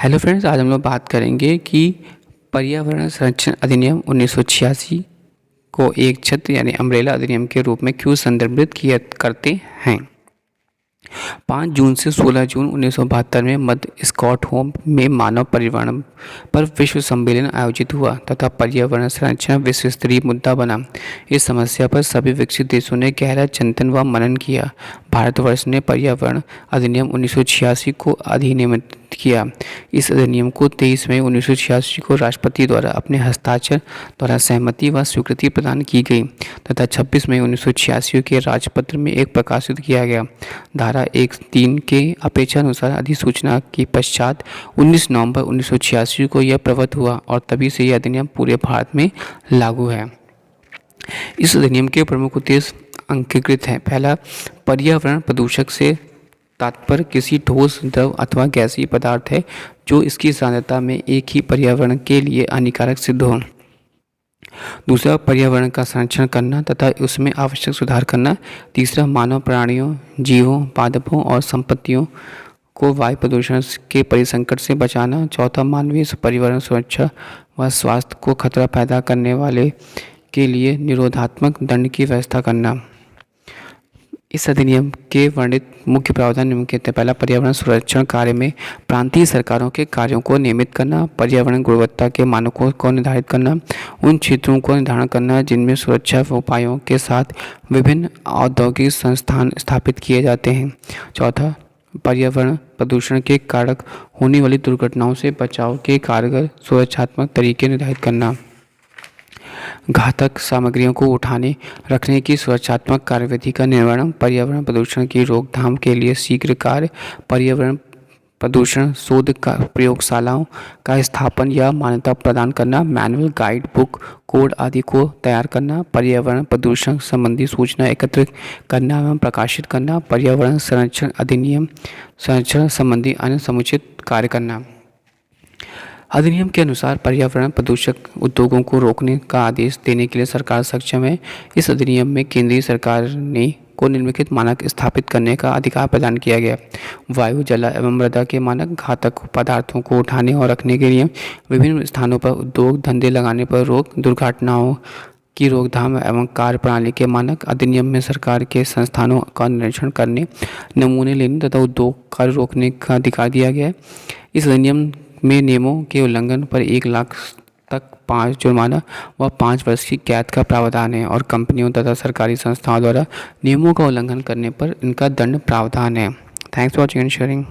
Hello friends, आज हम लोग बात करेंगे कि पर्यावरण संरक्षण अधिनियम 1986 को एक छत्र यानी अम्ब्रेला अधिनियम के रूप में क्यों संदर्भित किया करते हैं। 5 जून से 16 जून 1972 में मध्य स्टॉकहोम में मानव पर्यावरण पर विश्व सम्मेलन आयोजित हुआ तथा पर्यावरण संरक्षण विश्व स्तरीय मुद्दा बना। इस समस्या पर सभी विकसित देशों ने गहरा चिंतन व मनन किया। भारतवर्ष ने पर्यावरण अधिनियम 1986 को अधिनियमित किया। इस अधिनियम को 23 मई 1986 को राष्ट्रपति द्वारा अपने हस्ताक्षर द्वारा सहमति व स्वीकृति प्रदान की गई तथा 26 मई 1986 के राजपत्र में एक प्रकाशित किया गया। धारा 1(3) के अपेक्षानुसार अधिसूचना के पश्चात 19 नवंबर 1986 को यह प्रवृत्त हुआ और तभी से यह अधिनियम पूरे भारत में लागू है। इस अधिनियम के प्रमुख उद्देश्य अंकीकृत हैं। पहला, पर्यावरण प्रदूषक से तात्पर्य किसी ठोस, द्रव अथवा गैसीय पदार्थ है जो इसकी सांद्रता में एक ही पर्यावरण के लिए हानिकारक सिद्ध हो। दूसरा, पर्यावरण का संरक्षण करना तथा उसमें आवश्यक सुधार करना। तीसरा, मानव, प्राणियों, जीवों, पादपों और संपत्तियों को वायु प्रदूषण के परिसंकट से बचाना। चौथा, मानवीय पर्यावरण सुरक्षा व स्वास्थ्य को खतरा पैदा करने वाले के लिए निरोधात्मक दंड की व्यवस्था करना। इस अधिनियम के वर्णित मुख्य प्रावधान निम्नलिखित हैं। पहला, पर्यावरण संरक्षण कार्य में प्रांतीय सरकारों के कार्यों को नियमित करना। पर्यावरण गुणवत्ता के मानकों को निर्धारित करना। उन क्षेत्रों को निर्धारण करना जिनमें सुरक्षा उपायों के साथ विभिन्न औद्योगिक संस्थान स्थापित किए जाते हैं। चौथा, पर्यावरण प्रदूषण के कारक होने वाली दुर्घटनाओं से बचाव के कारगर सुरक्षात्मक तरीके निर्धारित करना। घातक सामग्रियों को उठाने रखने की सुरक्षात्मक कार्यविधि का निर्माण। पर्यावरण प्रदूषण की रोकथाम के लिए शीघ्र कार्य। पर्यावरण प्रदूषण शोध का प्रयोगशालाओं का स्थापन या मान्यता प्रदान करना। मैनुअल, गाइड बुक, कोड आदि को तैयार करना। पर्यावरण प्रदूषण संबंधी सूचना एकत्र करना एवं प्रकाशित करना। पर्यावरण संरक्षण अधिनियम संरक्षण संबंधी अन्य समुचित कार्य करना। अधिनियम के अनुसार पर्यावरण प्रदूषक उद्योगों को रोकने का आदेश देने के लिए सरकार सक्षम है। इस अधिनियम में केंद्रीय सरकार को निम्नलिखित मानक स्थापित करने का अधिकार प्रदान किया गया। वायु, जल एवं मृदा के मानक। घातक पदार्थों को उठाने और रखने के लिए विभिन्न स्थानों पर उद्योग धंधे लगाने पर रोक। दुर्घटनाओं की रोकथाम एवं कार्यप्रणाली के मानक। अधिनियम में सरकार के संस्थानों का निरीक्षण करने, नमूने लेने तथा उद्योग कार्य रोकने का अधिकार दिया गया है। इस अधिनियम में नियमों के उल्लंघन पर 1 लाख तक 5 जुर्माना व 5 वर्ष की कैद का प्रावधान है और कंपनियों तथा सरकारी संस्थाओं द्वारा नियमों का उल्लंघन करने पर इनका दंड प्रावधान है। Thanks for watching and sharing.